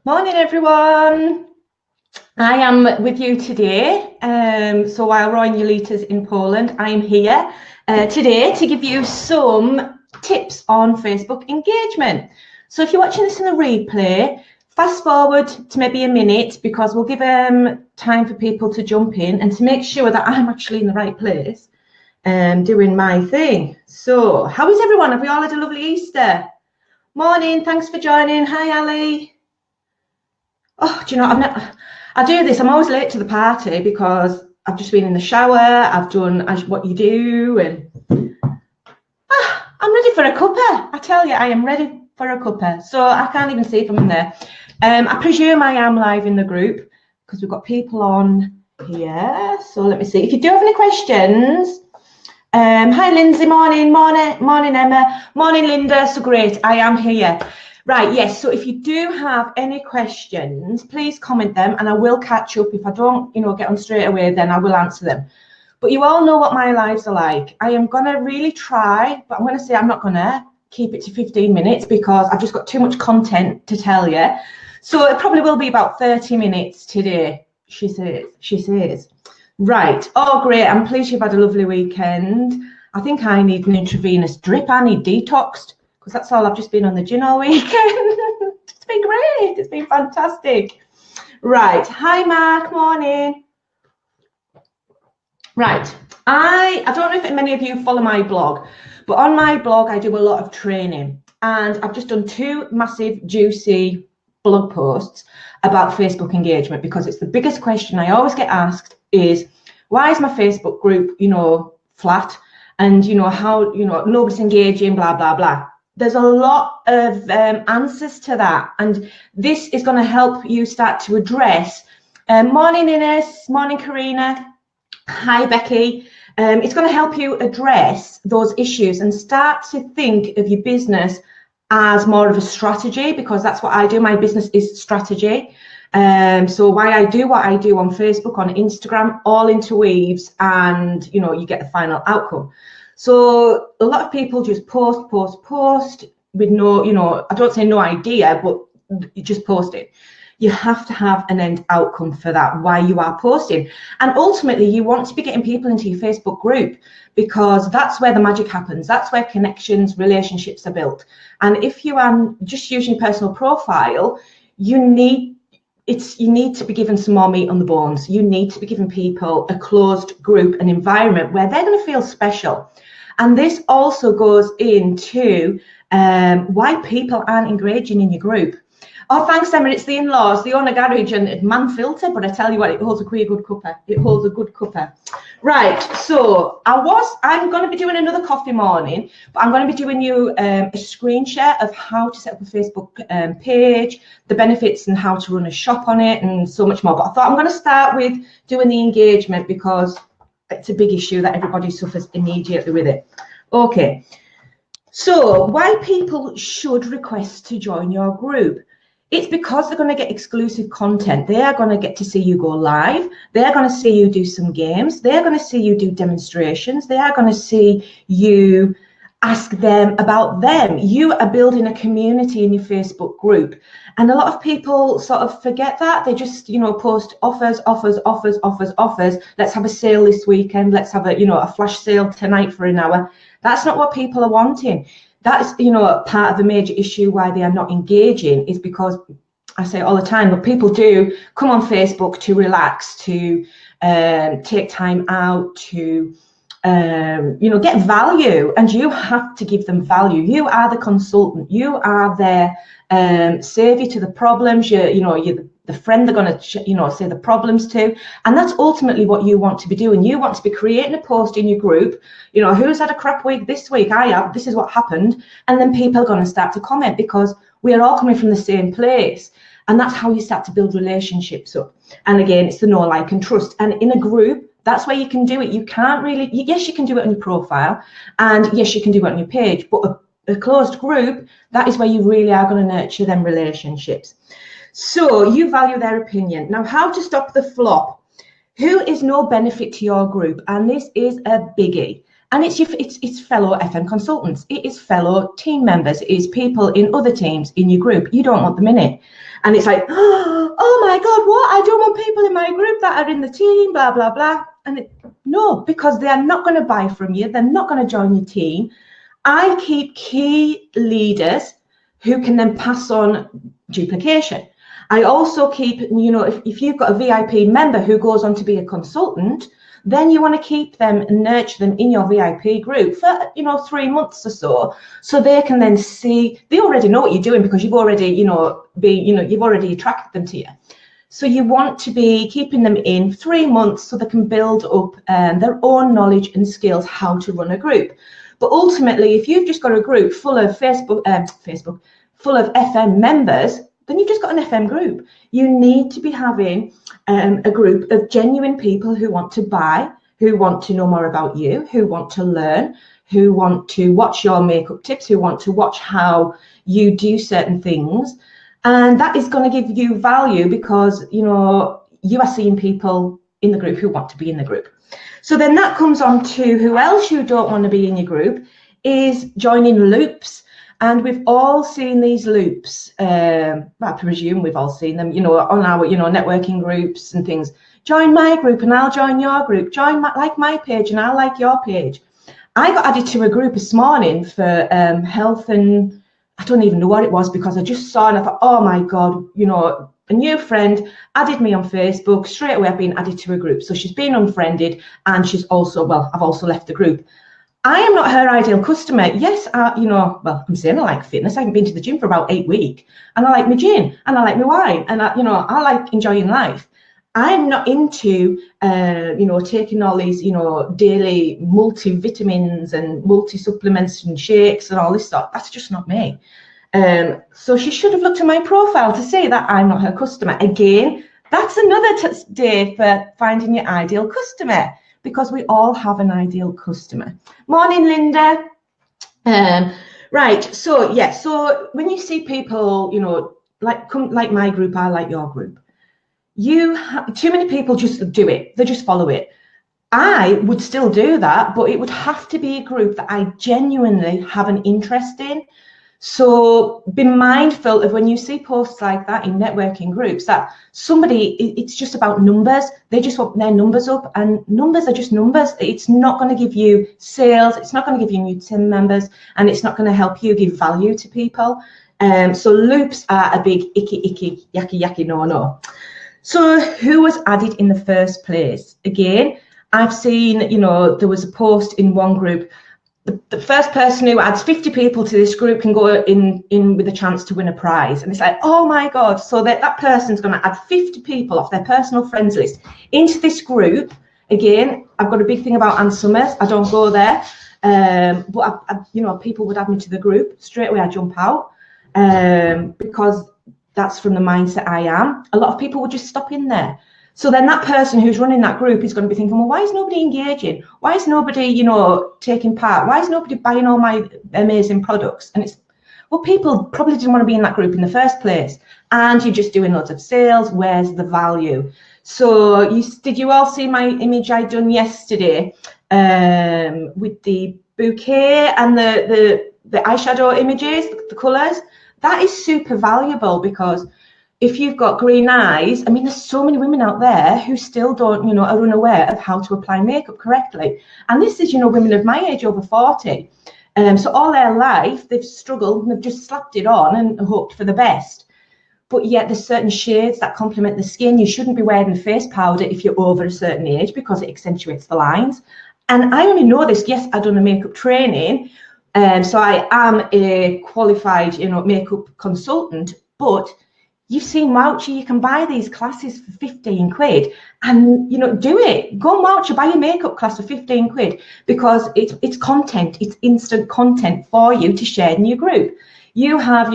Morning, everyone. I am with you today. So while Roy and Yolita's in Poland, I'm here today to give you some tips on Facebook engagement. So if you're watching this in a replay, fast forward to maybe a minute because we'll give time for people to jump in and to make sure that I'm actually in the right place doing my thing. So how is everyone? Have we all had a lovely Easter? Morning, thanks for joining. Hi, Ali. Oh, do you know, I do this. I'm always late to the party because I've just been in the shower. I've done what you do, and I'm ready for a cuppa. I tell you, I am ready for a cuppa. So I can't even see if I'm in there. I presume I am live in the group because we've got people on here. So let me see. If you do have any questions, hi Lindsay, morning Emma, morning Linda. So great, I am here. Right, yes, so if you do have any questions, please comment them and I will catch up. If I don't, get on straight away, then I will answer them. But you all know what my lives are like. I am going to really try, but I'm going to say I'm not going to keep it to 15 minutes because I've just got too much content to tell you. So it probably will be about 30 minutes today, she says. Right, oh great, I'm pleased you've had a lovely weekend. I think I need an intravenous drip. I need detoxed. Because that's all, I've just been on the gin all weekend. It's been great, it's been fantastic. Right, hi Mark, morning. Right, I don't know if many of you follow my blog, but on my blog I do a lot of training and I've just done 2 massive juicy blog posts about Facebook engagement because it's the biggest question I always get asked is, why is my Facebook group, flat? And, how, nobody's engaging, blah, blah, blah. There's a lot of answers to that, and this is going to help you start to address. Morning Ines, morning Karina, hi Becky. It's going to help you address those issues and start to think of your business as more of a strategy, because that's what I do. My business is strategy. So why I do what I do on Facebook, on Instagram, all interweaves, and you get the final outcome. So a lot of people just post with no, I don't say no idea, but you just post it. You have to have an end outcome for that, why you are posting. And ultimately, you want to be getting people into your Facebook group because that's where the magic happens. That's where connections, relationships are built. And if you are just using your personal profile, you need to be given some more meat on the bones. You need to be giving people a closed group, an environment where they're going to feel special. And this also goes into why people aren't engaging in your group. Oh, thanks, Emma. It's the in-laws. They own a garage and man filter, but I tell you what, it holds a quite good cuppa. It holds a good cuppa. Right, so I'm going to be doing another coffee morning, but I'm going to be doing you a screen share of how to set up a Facebook page, the benefits and how to run a shop on it, and so much more. But I thought I'm going to start with doing the engagement because it's a big issue that everybody suffers immediately with it. Okay, so why people should request to join your group? It's because they're going to get exclusive content. They are going to get to see you go live. They're going to see you do some games. They're going to see you do demonstrations. They are going to see you ask them about them. You are building a community in your Facebook group. And a lot of people sort of forget that. They just, post offers. Let's have a sale this weekend. Let's have a flash sale tonight for an hour. That's not what people are wanting. That's, part of the major issue why they are not engaging is because, I say it all the time, but people do come on Facebook to relax, to take time out, to, get value, and you have to give them value. You are the consultant. You are their savior to the problems. You're the friend they're going to, say the problems to. And that's ultimately what you want to be doing. You want to be creating a post in your group. Who's had a crap week this week? I have. This is what happened. And then people are going to start to comment because we are all coming from the same place. And that's how you start to build relationships up. And again, it's the know, like, and trust. And in a group, that's where you can do it. You can't really, yes, you can do it on your profile. And yes, you can do it on your page. But a closed group, that is where you really are going to nurture them relationships. So you value their opinion. Now, how to stop the flop? Who is no benefit to your group? And this is a biggie. And it's fellow FM consultants, it is fellow team members, it is people in other teams in your group. You don't want them in it. And it's like, oh my God, what? I don't want people in my group that are in the team, blah, blah, blah. And no, because they are not going to buy from you. They're not going to join your team. I keep key leaders who can then pass on duplication. I also keep, if you've got a VIP member who goes on to be a consultant, then you want to keep them and nurture them in your VIP group for, 3 months or so they can then see, they already know what you're doing because you've already, you've already attracted them to you. So you want to be keeping them in 3 months so they can build up their own knowledge and skills how to run a group. But ultimately, if you've just got a group full of full of FM members, then you've just got an FM group. You need to be having a group of genuine people who want to buy, who want to know more about you, who want to learn, who want to watch your makeup tips, who want to watch how you do certain things. And that is going to give you value because, you are seeing people in the group who want to be in the group. So then that comes on to who else you don't want to be in your group is joining loops. And we've all seen these loops. I presume we've all seen them, on our, networking groups and things. Join my group and I'll join your group. Join my page and I'll like your page. I got added to a group this morning for health, and I don't even know what it was because I just saw and I thought, oh my God, a new friend added me on Facebook. Straight away I've been added to a group. So she's been unfriended and she's also, I've also left the group. I am not her ideal customer. Yes, I'm saying I like fitness. I haven't been to the gym for about 8 weeks, and I like my gin, and I like my wine, and I like enjoying life. I'm not into, taking all these, daily multivitamins and multi-supplements and shakes and all this stuff. That's just not me. So she should have looked at my profile to say that I'm not her customer. Again, that's another day for finding your ideal customer, because we all have an ideal customer. Morning, Linda. Right, so when you see people, like my group, I like your group. Too many people just do it. They just follow it. I would still do that, but it would have to be a group that I genuinely have an interest in. So be mindful of when you see posts like that in networking groups that it's just about numbers. They just want their numbers up, and numbers are just numbers. It's not going to give you sales. It's not going to give you new team members, and it's not going to help you give value to people. So loops are a big icky, yucky, no. So who was added in the first place? Again, I've seen, there was a post in one group. The first person who adds 50 people to this group can go in with a chance to win a prize. And it's like, oh my God. So that person's going to add 50 people off their personal friends list into this group. Again, I've got a big thing about Ann Summers. I don't go there. But people would add me to the group. Straight away I jump out because that's from the mindset I am. A lot of people would just stop in there. So then that person who's running that group is going to be thinking, well, why is nobody engaging? Why is nobody, taking part? Why is nobody buying all my amazing products? And it's, well, people probably didn't want to be in that group in the first place. And you're just doing loads of sales. Where's the value? So did you all see my image I done yesterday with the bouquet and the eyeshadow images, the colours? That is super valuable, because if you've got green eyes, I mean, there's so many women out there who still don't, are unaware of how to apply makeup correctly. And this is, women of my age, over 40. So all their life, they've struggled and they've just slapped it on and hoped for the best. But yet there's certain shades that complement the skin. You shouldn't be wearing face powder if you're over a certain age, because it accentuates the lines. And I only know this, yes, I've done a makeup training. So I am a qualified, makeup consultant, but you've seen Wowcher, you can buy these classes for 15 quid and, do it. Go Wowcher, buy your makeup class for 15 quid, because it's content, it's instant content for you to share in your group. You have,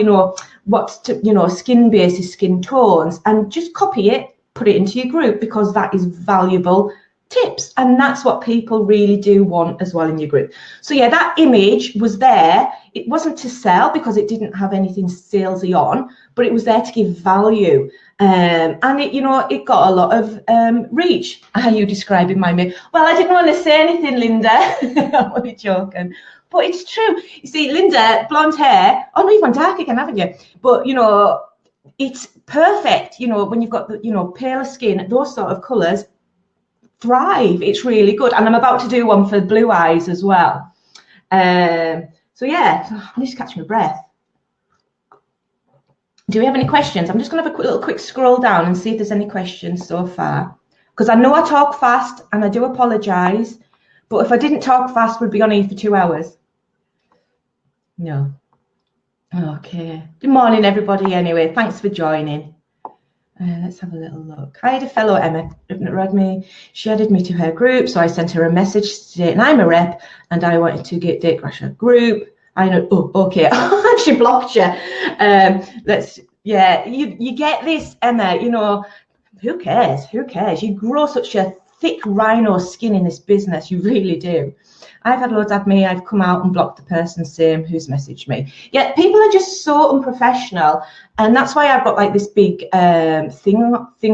skin bases, skin tones, and just copy it, put it into your group, because that is valuable tips, and that's what people really do want as well in your group. So yeah, that image was there. It wasn't to sell because it didn't have anything salesy on, but it was there to give value. And it, you know, it got a lot of reach. How are you describing my mood? Well, I didn't want to say anything, Linda. I'm only joking, but it's true. You see, Linda, blonde hair. Oh no, you've gone dark again, haven't you? But you know, it's perfect. You know, when you've got the, you know, paler skin, those sort of colours thrive. It's really good, and I'm about to do one for blue eyes as well. So yeah, I need to catch my breath. Do we have any questions? I'm just going to have a quick scroll down and see if there's any questions so far, because I know I talk fast and I do apologise, but if I didn't talk fast, we'd be on here for 2 hours. No. Okay. Good morning, everybody. Anyway, thanks for joining. Let's have a little look. I had a fellow Emma read me. She added me to her group, so I sent her a message stating I'm a rep and I wanted to get Date Crasher group. I know. Oh, okay. She blocked you. Yeah. You get this, Emma. You know, who cares? Who cares? You grow such a thick rhino skin in this business. You really do. I've had loads of me. I've come out and blocked the person same who's messaged me. Yeah, people are just so unprofessional, and that's why I've got like this big thing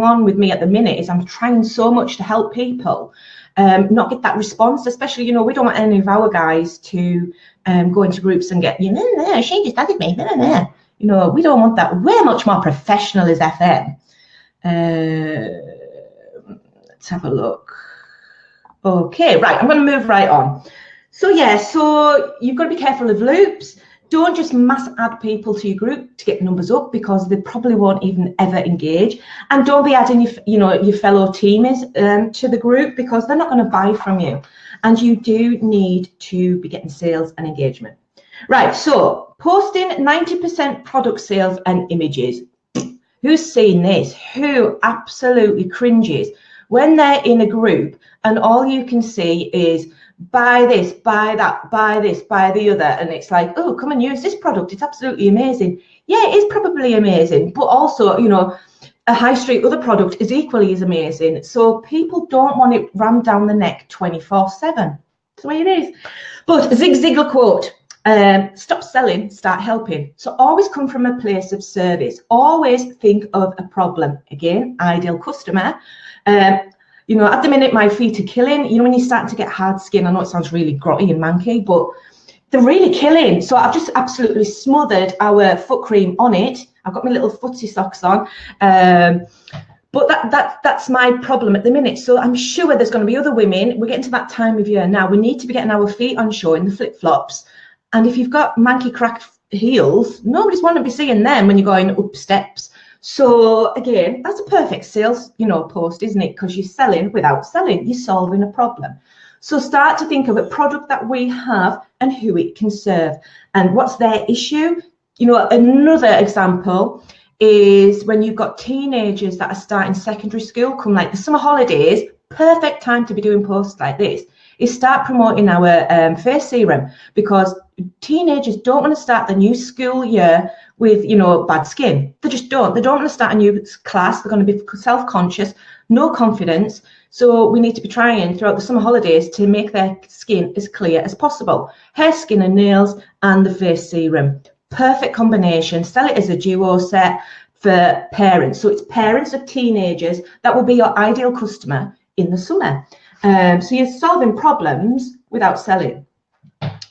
on with me at the minute. Is I'm trying so much to help people not get that response. Especially, you know, we don't want any of our guys to go into groups and get, you know, she just added me. You know, we don't want that. We're much more professional as FM. Let's have a look. Okay, right, I'm going to move right on. So yeah, so you've got to be careful of loops. Don't just mass add people to your group to get numbers up, because they probably won't even ever engage. And don't be adding your fellow teamers to the group, because they're not going to buy from you. And you do need to be getting sales and engagement. Right, so posting 90% product sales and images. Who's seen this? Who absolutely cringes when they're in a group and all you can see is buy this, buy that, buy this, buy the other, and it's like, oh, come and use this product, it's absolutely amazing. Yeah, it is probably amazing, but also, you know, a high street other product is equally as amazing. So people don't want it rammed down the neck 24/7. That's the way it is. But Zig Ziglar quote, stop selling, start helping. So always come from a place of service. Always think of a problem. Again, ideal customer. You know, at the minute, my feet are killing. You know, when you're starting to get hard skin, I know it sounds really grotty and manky, but they're really killing. So I've just absolutely smothered our foot cream on it. I've got my little footsie socks on. But that's my problem at the minute. So I'm sure there's going to be other women. We're getting to that time of year now. We need to be getting our feet on shore in the flip-flops. And if you've got manky cracked heels, nobody's want to be seeing them when you're going up steps. So again, that's a perfect sales, you know, post, isn't it? Because you're selling without selling, you're solving a problem. So start to think of a product that we have and who it can serve and what's their issue. You know, another example is when you've got teenagers that are starting secondary school, come like the summer holidays, perfect time to be doing posts like this, is start promoting our face serum, because teenagers don't want to start the new school year with, you know, bad skin. They just don't. They don't want to start a new class. They're going to be self-conscious, no confidence. So we need to be trying throughout the summer holidays to make their skin as clear as possible. Hair, skin and nails and the face serum. Perfect combination. Sell it as a duo set for parents. So it's parents of teenagers that will be your ideal customer in the summer. So you're solving problems without selling.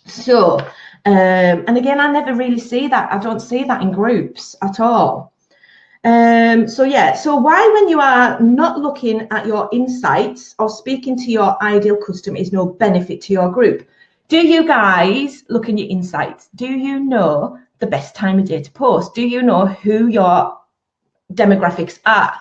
So, and again, I never really see that. I don't see that in groups at all. So yeah, so why, when you are not looking at your insights or speaking to your ideal customer, is no benefit to your group? Do you guys look in your insights? Do you know the best time of day to post? Do you know who your demographics are?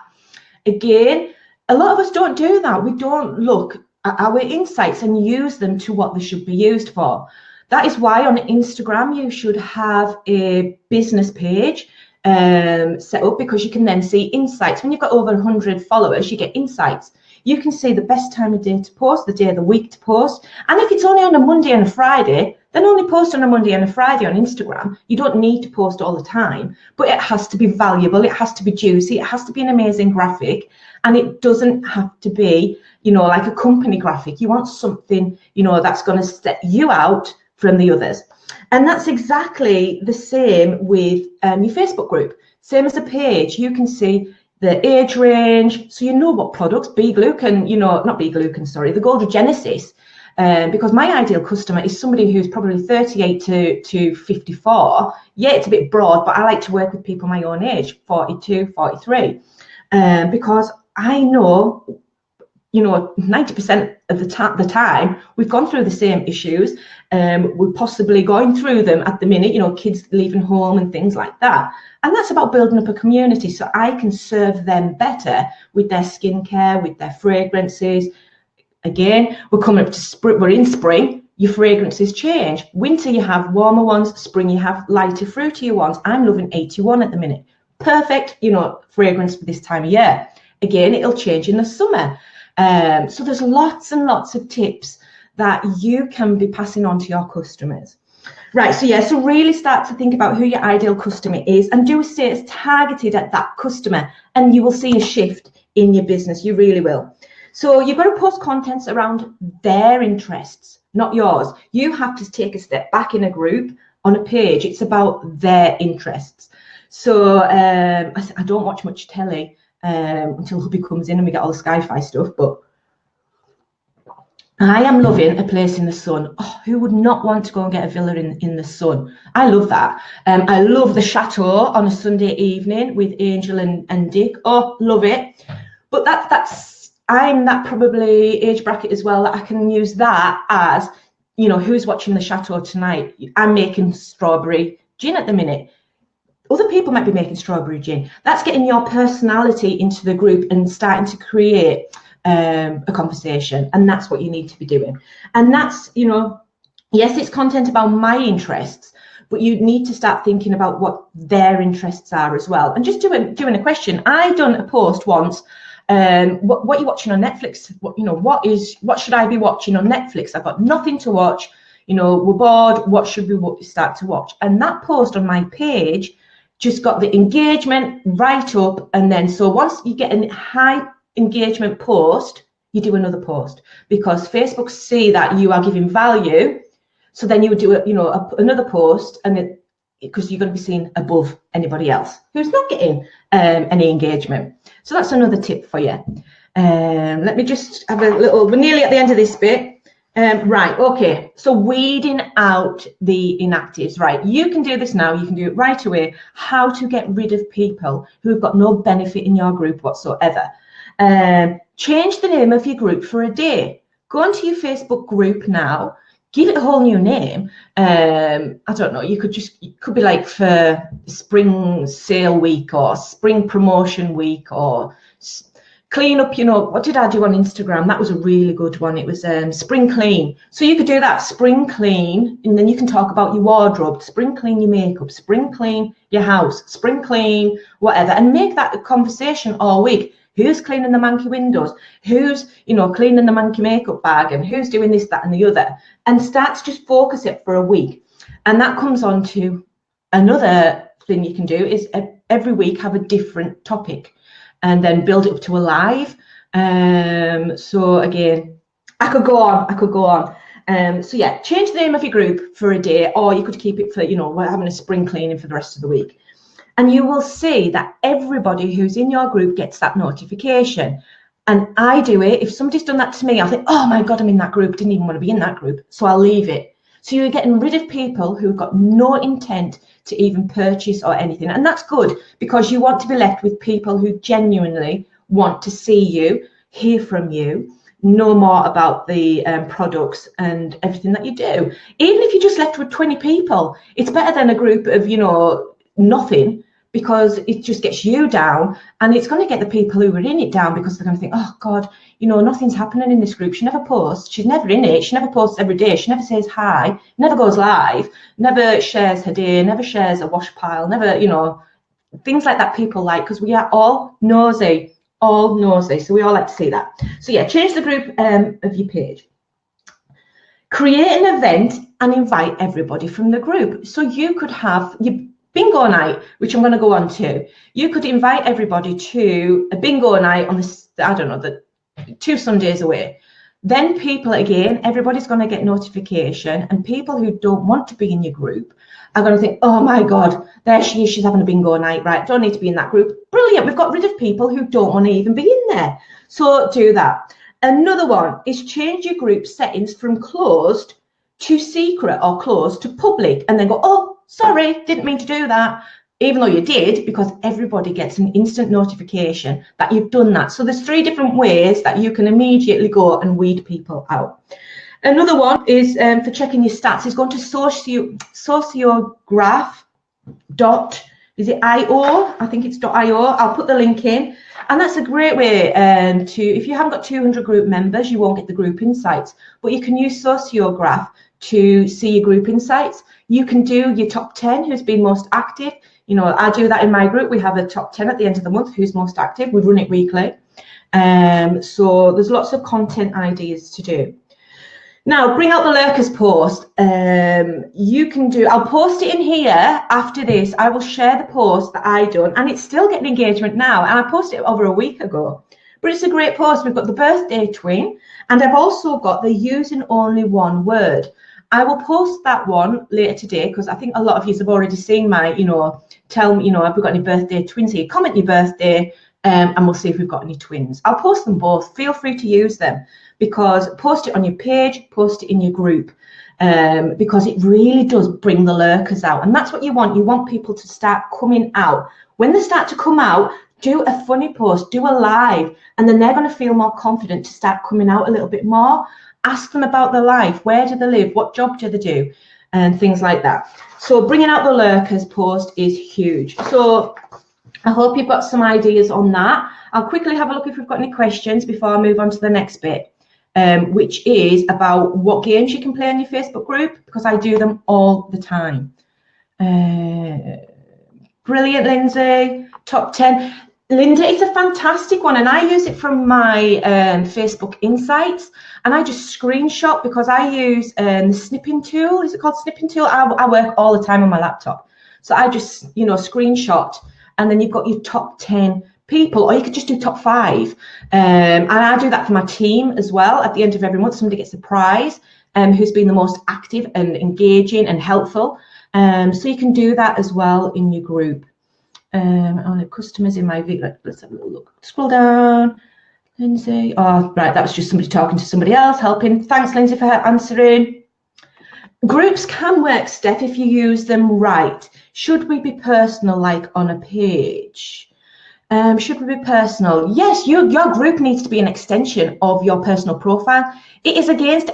Again, a lot of us don't do that. We don't look at our insights and use them to what they should be used for. That is why on Instagram you should have a business page set up, because you can then see insights. When you've got over 100 followers, you get insights. You can see the best time of day to post, the day of the week to post. And if it's only on a Monday and a Friday, then only post on a Monday and a Friday on Instagram. You don't need to post all the time, but it has to be valuable, it has to be juicy, it has to be an amazing graphic, and it doesn't have to be, you know, like a company graphic. You want something, you know, that's going to set you out from the others. And that's exactly the same with your Facebook group. Same as a page, you can see the age range, so you know what products, Be Glue can, you know, not Be Glue can, sorry, the Golden Genesis, because my ideal customer is somebody who's probably 38 to 54. Yeah, it's a bit broad, but I like to work with people my own age, 42, 43, because I know, you know, 90% of the time we've gone through the same issues. We're possibly going through them at the minute, you know, kids leaving home and things like that. And that's about building up a community so I can serve them better with their skincare, with their fragrances. Again, we're coming up to spring, we're in spring, your fragrances change. Winter, you have warmer ones. Spring, you have lighter, fruitier ones. I'm loving 81 at the minute. Perfect, you know, fragrance for this time of year. Again, it'll change in the summer. So there's lots and lots of tips that you can be passing on to your customers. Right, so yeah, so really start to think about who your ideal customer is and do a sales targeted at that customer, and you will see a shift in your business. You really will. So you've got to post contents around their interests, not yours. You have to take a step back in a group on a page. It's about their interests. So I don't watch much telly until hubby comes in and we get all the sci-fi stuff, but I am loving a place in the sun. Oh, who would not want to go and get a villa in the sun? I love that. I love the chateau on a Sunday evening with Angel and Dick. Oh, love it. But that's I'm that probably age bracket as well that I can use that as, you know, who's watching the chateau tonight? I'm making strawberry gin at the minute. Other people might be making strawberry gin. That's getting your personality into the group and starting to create a conversation, and that's what you need to be doing. And that's, you know, yes, it's content about my interests, but you need to start thinking about what their interests are as well, and just doing a question. I done a post once, what are you watching on Netflix? What should I be watching on Netflix? I've got nothing to watch, you know, we're bored, what should we start to watch? And that post on my page just got the engagement right up. And then so once you get a high engagement post, you do another post, because Facebook see that you are giving value. So then you would do another post, and because you're going to be seen above anybody else who's not getting any engagement. So that's another tip for you. Let me just have a little, we're nearly at the end of this bit. Right, okay, so weeding out the inactives. Right, you can do this now, you can do it right away. How to get rid of people who have got no benefit in your group whatsoever. Change the name of your group for a day. Go onto your Facebook group now, give it a whole new name. I don't know, it could be like for spring sale week or spring promotion week, or clean up, you know, what did I do on Instagram? That was a really good one. It was spring clean. So you could do that, spring clean, and then you can talk about your wardrobe, spring clean your makeup, spring clean your house, spring clean whatever, and make that a conversation all week. Who's cleaning the manky windows? Who's, you know, cleaning the manky makeup bag? And who's doing this, that, and the other? And start to just focus it for a week. And that comes on to another thing you can do is every week have a different topic, and then build it up to a live. So again, I could go on. So yeah, change the name of your group for a day, or you could keep it for, you know, we're having a spring cleaning for the rest of the week. And you will see that everybody who's in your group gets that notification. And I do it. If somebody's done that to me, I'll think, oh my God, I'm in that group. Didn't even want to be in that group. So I'll leave it. So you're getting rid of people who've got no intent to even purchase or anything. And that's good, because you want to be left with people who genuinely want to see you, hear from you, know more about the products and everything that you do. Even if you're just left with 20 people, it's better than a group of, you know, nothing, because it just gets you down, and it's going to get the people who are in it down, because they're going to think, oh God, you know, nothing's happening in this group. She never posts. She's never in it. She never posts every day. She never says hi, never goes live, never shares her day, never shares a wash pile, never, you know, things like that people like, because we are all nosy, so we all like to see that. So yeah, change the group of your page. Create an event and invite everybody from the group. So you could have your bingo night, which I'm going to go on to. You could invite everybody to a bingo night on this, I don't know, the 2 Sundays away. Then people, again, everybody's going to get notification, and people who don't want to be in your group are going to think, oh my God, there she is, she's having a bingo night, right? Don't need to be in that group. Brilliant, we've got rid of people who don't want to even be in there. So do that. Another one is change your group settings from closed to secret or closed to public, and then go, oh, sorry, didn't mean to do that. Even though you did, because everybody gets an instant notification that you've done that. So there's 3 different ways that you can immediately go and weed people out. Another one is for checking your stats is going to sociograph.io. I think it's .io. I'll put the link in. And that's a great way if you haven't got 200 group members, you won't get the group insights. But you can use Sociograph to see your group insights. You can do your top 10 who's been most active. You know, I do that in my group. We have a top 10 at the end of the month who's most active. We run it weekly. So there's lots of content ideas to do. Now, bring out the lurkers post. You can do, I'll post it in here after this. I will share the post that I done, and it's still getting engagement now. And I posted it over a week ago. But it's a great post. We've got the birthday twin, and I've also got the using only one word. I will post that one later today because I think a lot of you have already seen my, tell me, have we got any birthday twins here? Comment your birthday and we'll see if we've got any twins. I'll post them both. Feel free to use them because post it on your page, post it in your group because it really does bring the lurkers out. And that's what you want. You want people to start coming out. When they start to come out, do a funny post, do a live, and then they're going to feel more confident to start coming out a little bit more. Ask them about their life. Where do they live? What job do they do? And things like that. So bringing out the lurkers post is huge. So I hope you've got some ideas on that. I'll quickly have a look if we've got any questions before I move on to the next bit, which is about what games you can play in your Facebook group, because I do them all the time. Brilliant, Lindsay. Top 10. Linda, it's a fantastic one, and I use it from my Facebook Insights, and I just screenshot because I use the snipping tool. Is it called snipping tool? I work all the time on my laptop, so I just screenshot, and then you've got your top 10 people, or you could just do top 5, and I do that for my team as well. At the end of every month, somebody gets a prize who's been the most active and engaging and helpful, so you can do that as well in your group. Only customers in my video. Let's have a little look. Scroll down. Lindsay. Oh, right. That was just somebody talking to somebody else, helping. Thanks, Lindsay, for answering. Groups can work, Steph, if you use them right. Should we be personal, like on a page? Should we be personal? Yes, your group needs to be an extension of your personal profile. It is against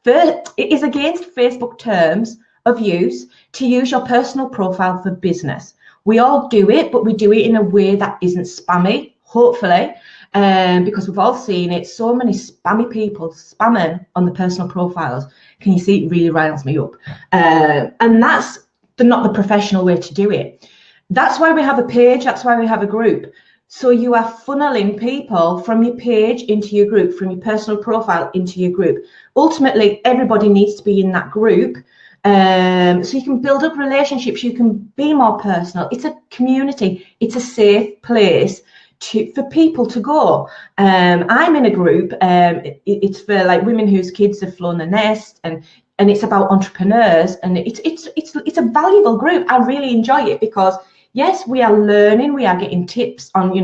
it is against Facebook terms of use to use your personal profile for business. We all do it, but we do it in a way that isn't spammy, hopefully, because we've all seen it. So many spammy people spamming on the personal profiles. Can you see? It really riles me up. And that's not the professional way to do it. That's why we have a page. That's why we have a group. So you are funneling people from your page into your group, from your personal profile into your group. Ultimately, everybody needs to be in that group. So you can build up relationships, you can be more personal. It's a community, it's a safe place for people to go. I'm in a group, it's for like women whose kids have flown the nest, and it's about entrepreneurs, and it's a valuable group. I really enjoy it because yes, we are learning, we are getting tips on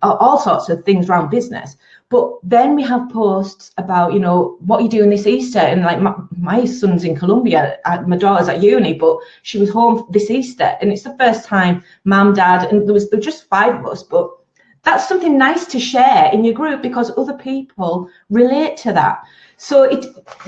all sorts of things around business. But then we have posts about, what you're doing this Easter. And like my son's in Colombia, my daughter's at uni, but she was home this Easter. And it's the first time mum, dad, and there was just 5 of us. But that's something nice to share in your group because other people relate to that. So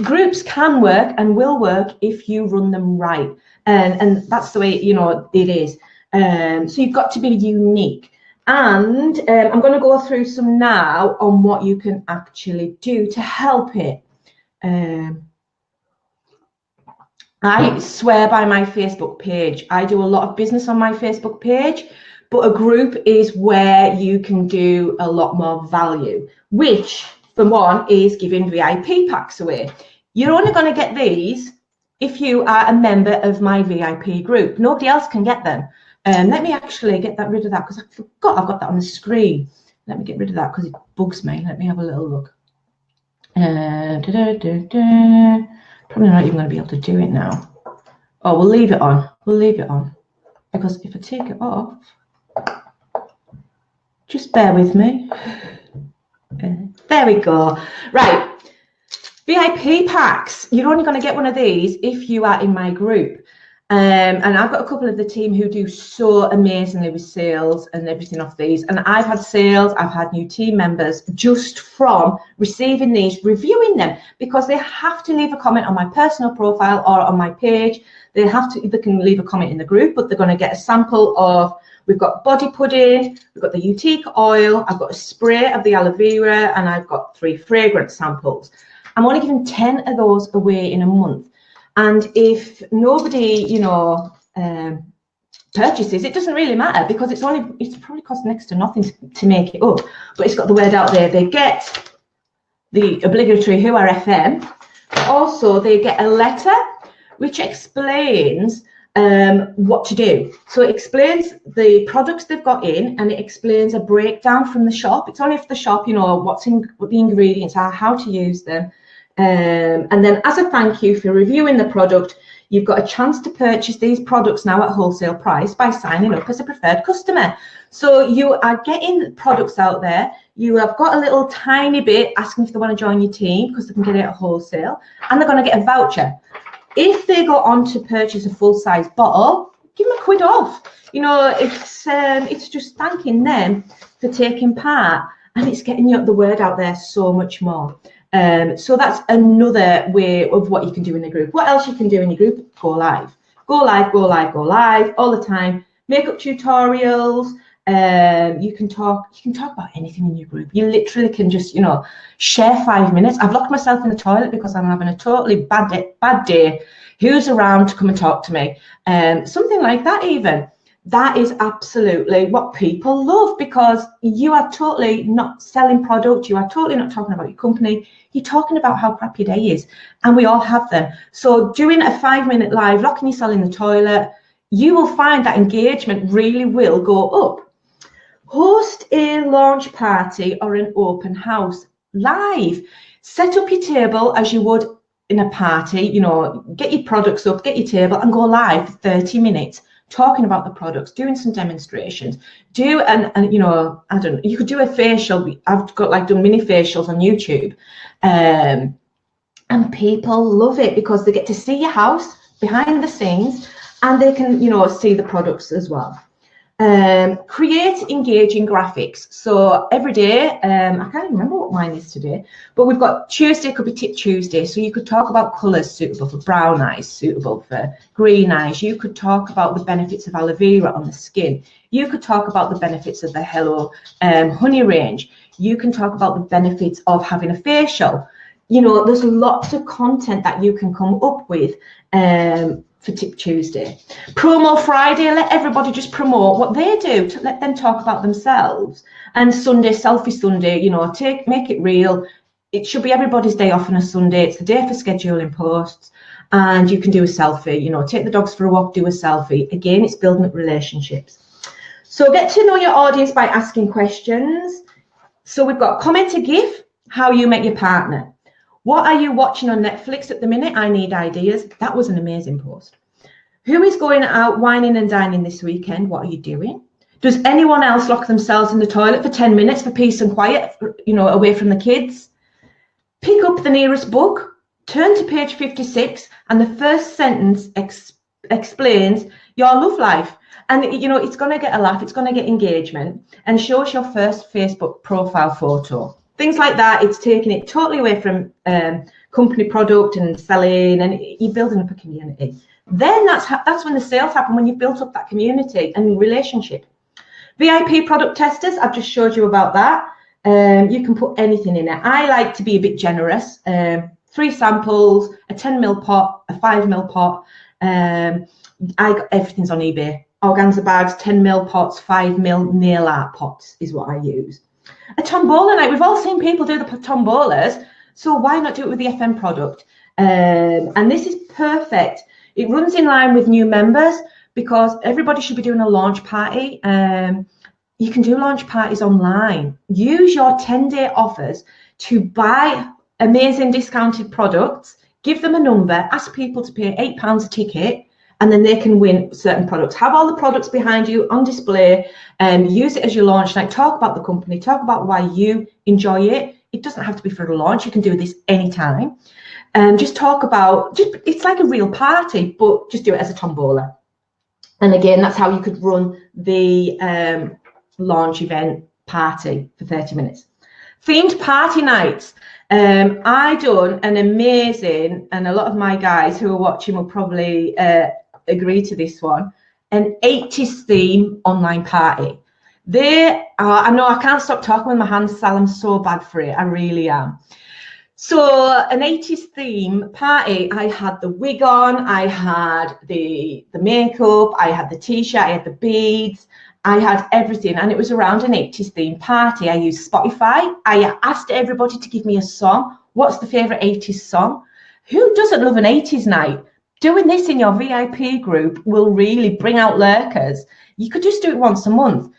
groups can work and will work if you run them right. And that's the way, it is. So you've got to be unique. And I'm going to go through some now on what you can actually do to help it. I swear by my Facebook page. I do a lot of business on my Facebook page, but a group is where you can do a lot more value, which for one, is giving VIP packs away. You're only going to get these if you are a member of my VIP group. Nobody else can get them. Let me actually get rid of that, because I forgot I've got that on the screen. Let me get rid of that because it bugs me. Let me have a little look. Probably not even going to be able to do it now. Oh, we'll leave it on. We'll leave it on. Because if I take it off, just bear with me. There we go. Right. VIP packs. You're only going to get one of these if you are in my group. And I've got a couple of the team who do so amazingly with sales and everything off these. And I've had sales, I've had new team members just from receiving these, reviewing them, because they have to leave a comment on my personal profile or on my page. They can leave a comment in the group, but they're going to get a sample of, we've got body pudding, we've got the Utique oil, I've got a spray of the aloe vera, and I've got 3 fragrance samples. I'm only giving 10 of those away in a month. And if nobody, purchases, it doesn't really matter, because it's probably cost next to nothing to make it up. But it's got the word out there. They get the obligatory Who Are FM. Also, they get a letter which explains what to do. So it explains the products they've got in, and it explains a breakdown from the shop. It's only for the shop, what the ingredients are, how to use them. And then as a thank you for reviewing the product, you've got a chance to purchase these products now at wholesale price by signing up as a preferred customer. So you are getting products out there. You have got a little tiny bit asking if they want to join your team, because they can get it at wholesale, and they're going to get a voucher. If they go on to purchase a full-size bottle, give them £1 off. It's just thanking them for taking part, and it's getting the word out there so much more. So that's another way of what you can do in the group. What else you can do in your group? Go live. Go live, go live, go live all the time. Makeup tutorials. You can talk about anything in your group. You literally can just, share 5 minutes. I've locked myself in the toilet because I'm having a totally bad day. Who's around to come and talk to me? Something like that even. That is absolutely what people love, because you are totally not selling product. You are totally not talking about your company. You're talking about how crap your day is, and we all have them. So doing a 5-minute live, locking yourself in the toilet, you will find that engagement really will go up. Host a launch party or an open house live. Set up your table as you would in a party. Get your products up, get your table, and go live for 30 minutes. Talking about the products, doing some demonstrations, I don't know, you could do a facial. I've got done mini facials on YouTube, and people love it because they get to see your house behind the scenes, and they can, see the products as well. Create engaging graphics. So every day, I can't even remember what mine is today, but we've got Tuesday could be Tip Tuesday. So you could talk about colours suitable for brown eyes, suitable for green eyes. You could talk about the benefits of aloe vera on the skin. You could talk about the benefits of the Hello Honey range. You can talk about the benefits of having a facial. There's lots of content that you can come up with for Tip Tuesday. Promo Friday, let everybody just promote what they do, to let them talk about themselves. And Sunday, Selfie Sunday, make it real. It should be everybody's day off on a Sunday. It's the day for scheduling posts, and you can do a selfie, take the dogs for a walk, do a selfie. Again, it's building up relationships. So get to know your audience by asking questions. So we've got comment a GIF, how you met your partner. What are you watching on Netflix at the minute? I need ideas. That was an amazing post. Who is going out whining and dining this weekend? What are you doing? Does anyone else lock themselves in the toilet for 10 minutes for peace and quiet, away from the kids? Pick up the nearest book, turn to page 56, and the first sentence explains your love life. And, it's going to get a laugh, it's going to get engagement, and shows your first Facebook profile photo. Things like that. It's taking it totally away from company product and selling, and you're building up a community. Then that's when the sales happen, when you've built up that community and relationship. VIP product testers, I've just showed you about that. You can put anything in it. I like to be a bit generous. 3 samples, a 10ml pot, a 5ml pot. Everything's on eBay. Organza bags, 10ml pots, 5ml nail art pots is what I use. A tombola night. We've all seen people do the tombolas, so why not do it with the FM product? And this is perfect. It runs in line with new members because everybody should be doing a launch party. You can do launch parties online. Use your 10-day offers to buy amazing discounted products, give them a number, ask people to pay £8 a ticket, and then they can win certain products. Have all the products behind you on display, use it as your launch night, talk about the company, talk about why you enjoy it. It doesn't have to be for a launch, you can do this anytime. Just talk about, it's like a real party, but just do it as a tombola. And again, that's how you could run the launch event party for 30 minutes. Themed party nights. I done an amazing, and a lot of my guys who are watching will probably agree to this one, an 80s theme online party. I know I can't stop talking with my hands, Sal, I'm so bad for it, I really am. So an 80s theme party, I had the wig on, I had the makeup, I had the t-shirt, I had the beads, I had everything, and it was around an 80s theme party. I used Spotify. I asked everybody to give me a song. What's the favourite 80s song? Who doesn't love an 80s night? Doing this in your VIP group will really bring out lurkers. You could just do it once a month.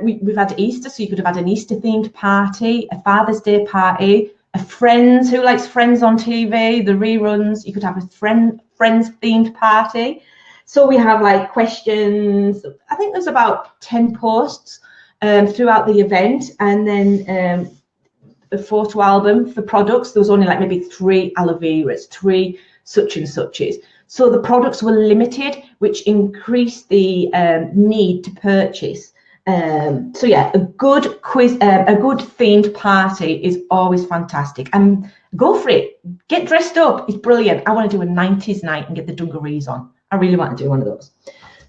We've had Easter, so you could have had an Easter themed party, a Father's Day party, a Friends, who likes Friends on TV, the reruns. You could have a Friends themed party. So we have like questions. I think there's about 10 posts throughout the event, and then a photo album for products. There was only like maybe 3 aloe veras, 3 such and suches. So the products were limited, which increased the need to purchase. So yeah, a good quiz, a good themed party is always fantastic, and go for it. Get dressed up. It's brilliant. I want to do a 90s night and get the dungarees on. I really want to do one of those.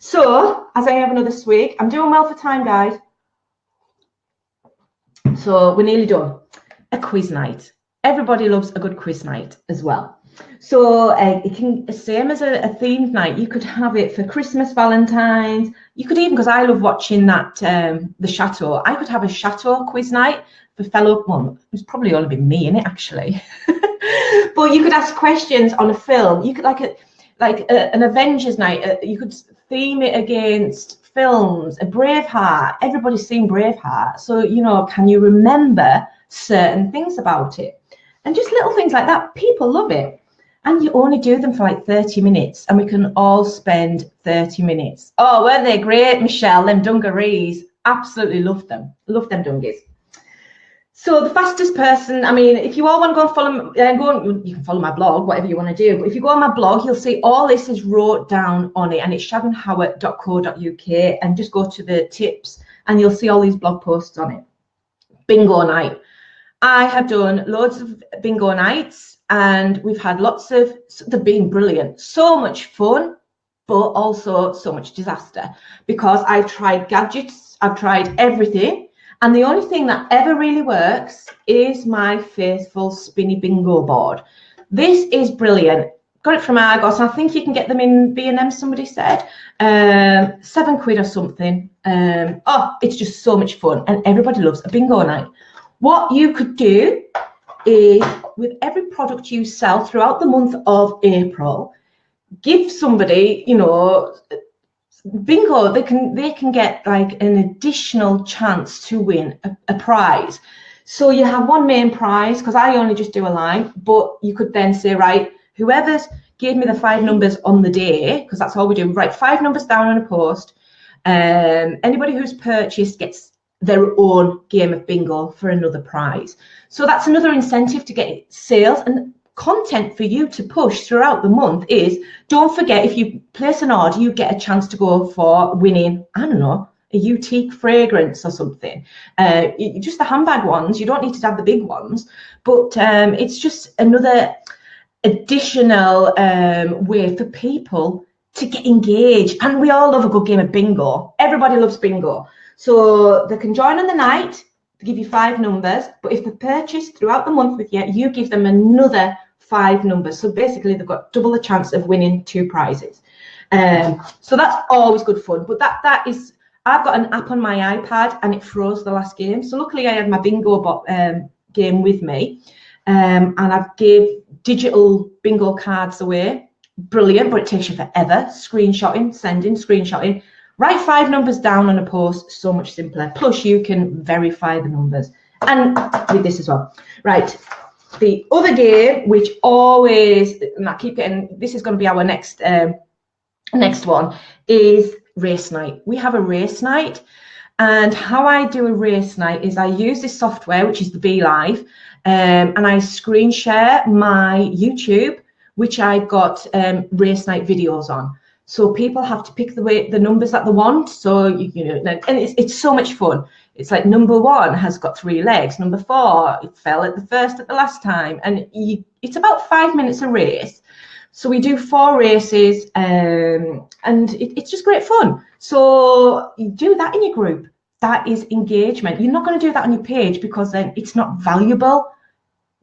So as I have another swig, I'm doing well for time, guys. So we're nearly done. A quiz night. Everybody loves a good quiz night as well. So it can, same as a themed night, you could have it for Christmas, Valentine's. You could even, because I love watching that, the Chateau, I could have a Chateau quiz night for fellow, well, it's probably only been me in it actually. But you could ask questions on a film. You could like an Avengers night. You could theme it against films, a Braveheart. Everybody's seen Braveheart. So, you know, can you remember certain things about it? And just little things like that. People love it. And you only do them for like 30 minutes, and we can all spend 30 minutes. Oh, weren't they great, Michelle? Them dungarees. Absolutely love them. Love them dungies. So the fastest person, I mean, if you all want to go and follow, you can follow my blog, whatever you want to do. But if you go on my blog, you'll see all this is wrote down on it, and it's shadonhoward.co.uk, and just go to the tips and you'll see all these blog posts on it. Bingo night. I have done loads of bingo nights, and we've had lots of, they've been brilliant. So much fun, but also so much disaster, because I've tried gadgets, I've tried everything. And the only thing that ever really works is my faithful spinny bingo board. This is brilliant. Got it from Argos. I think you can get them in B&M, somebody said. £7 or something. Oh, it's just so much fun. And everybody loves a bingo night. What you could do is, with every product you sell throughout the month of April, give somebody, you know, bingo, they can get like an additional chance to win a prize. So you have one main prize, because I only just do a line, but you could then say, right, whoever's gave me the 5 numbers on the day, because that's all we do, write 5 numbers down on a post. Anybody who's purchased gets their own game of bingo for another prize. So that's another incentive to get sales and content for you to push throughout the month. Is, don't forget, if you place an order, you get a chance to go for winning, I don't know, a Utique fragrance or something. Just the handbag ones, you don't need to have the big ones, but it's just another additional way for people to get engaged. And we all love a good game of bingo. Everybody loves bingo. So they can join on the night, to give you 5 numbers, but if they purchase throughout the month with you, you give them another 5 numbers. So basically they've got double the chance of winning 2 prizes. So that's always good fun. But that is, I've got an app on my iPad and it froze the last game. So luckily I had my bingo game with me, and I've gave digital bingo cards away. Brilliant, but it takes you forever. Screenshotting, sending, screenshotting. Write 5 numbers down on a post, so much simpler. Plus you can verify the numbers. And with this as well. Right, the other game, which always, and I keep getting, this is going to be our next one, is race night. We have a race night, and how I do a race night is I use this software, which is the Be Live, and I screen share my YouTube, which I've got race night videos on. So people have to pick the numbers that they want. So you know, and it's so much fun. It's like number 1 has got 3 legs. Number 4, it fell at the last time, and it's about 5 minutes a race. So we do 4 races, and it's just great fun. So you do that in your group. That is engagement. You're not going to do that on your page because then it's not valuable.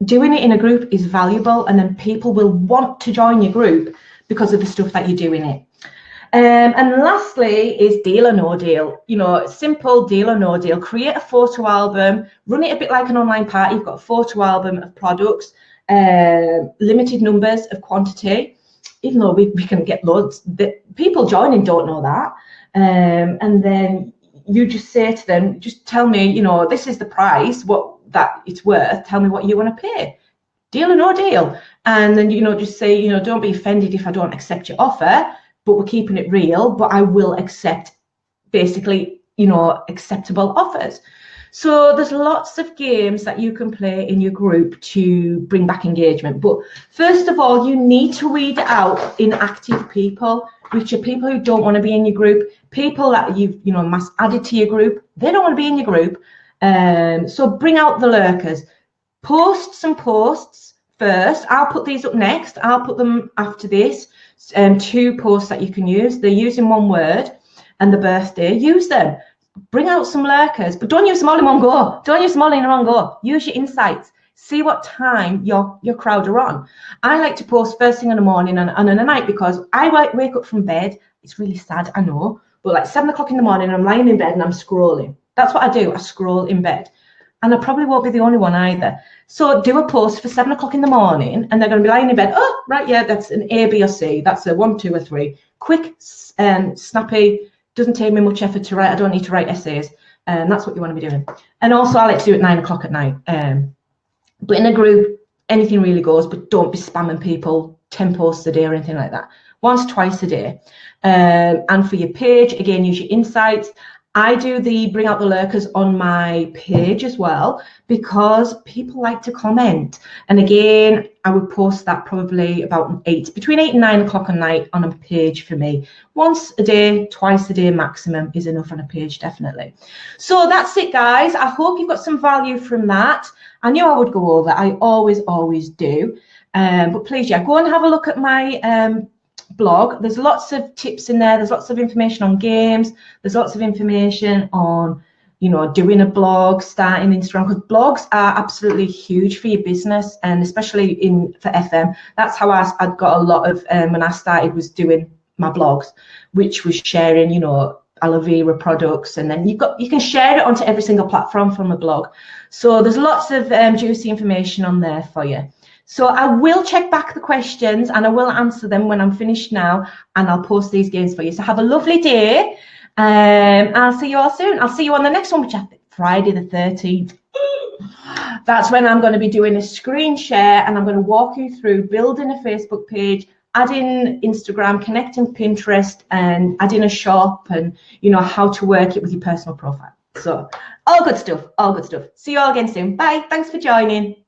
Doing it in a group is valuable, and then people will want to join your group because of the stuff that you do in it. And lastly is deal or no deal. You know, simple deal or no deal. Create a photo album, run it a bit like an online party. You've got a photo album of products, limited numbers of quantity, even though we can get loads. People joining don't know that. And then you just say to them, just tell me, you know, this is the price, what that it's worth. Tell me what you want to pay. Deal or no deal. And then, you know, just say, you know, don't be offended if I don't accept your offer, but we're keeping it real, but I will accept basically, you know, acceptable offers. So there's lots of games that you can play in your group to bring back engagement. But first of all, you need to weed out inactive people, which are people who don't want to be in your group, people that you've, you know, mass added to your group. They don't want to be in your group. So bring out the lurkers. Post some posts first. I'll put these up next. I'll put them after this. 2 posts that you can use. They're using 1 word and the birthday. Use them. Bring out some lurkers, but don't use them all in one go. Don't use them all in one go. Use your insights. See what time your crowd are on. I like to post first thing in the morning and in the night because I wake up from bed. It's really sad, I know, but like 7 o'clock in the morning, I'm lying in bed and I'm scrolling. That's what I do. I scroll in bed. And I probably won't be the only one either. So do a post for 7 o'clock in the morning and they're going to be lying in bed. Oh, right, yeah, that's an A, B, or C. That's a 1, 2, or 3. Quick, snappy, doesn't take me much effort to write. I don't need to write essays. And that's what you want to be doing. And also I like to do it at 9 o'clock at night. But in a group, anything really goes, but don't be spamming people 10 posts a day or anything like that. Once, twice a day. And for your page, again, use your insights. I do the bring out the lurkers on my page as well because people like to comment. And again, I would post that probably about between 8 and 9 o'clock at night on a page for me. Once a day, twice a day maximum is enough on a page, definitely. So that's it, guys. I hope you've got some value from that. I knew I would go over. I always do. But please, yeah, go and have a look at my blog. There's lots of tips in there. There's lots of information on games. There's lots of information on, you know, doing a blog, starting Instagram, because blogs are absolutely huge for your business, and especially for FM. That's how I got a lot of when I started, was doing my blogs, which was sharing, you know, aloe vera products, and then you can share it onto every single platform from a blog. So there's lots of juicy information on there for you. So I will check back the questions and I will answer them when I'm finished now, and I'll post these games for you. So have a lovely day. I'll see you all soon. I'll see you on the next one, which I think Friday the 13th. That's when I'm going to be doing a screen share, and I'm going to walk you through building a Facebook page, adding Instagram, connecting Pinterest, and adding a shop, and, you know, how to work it with your personal profile. So all good stuff, all good stuff. See you all again soon. Bye. Thanks for joining.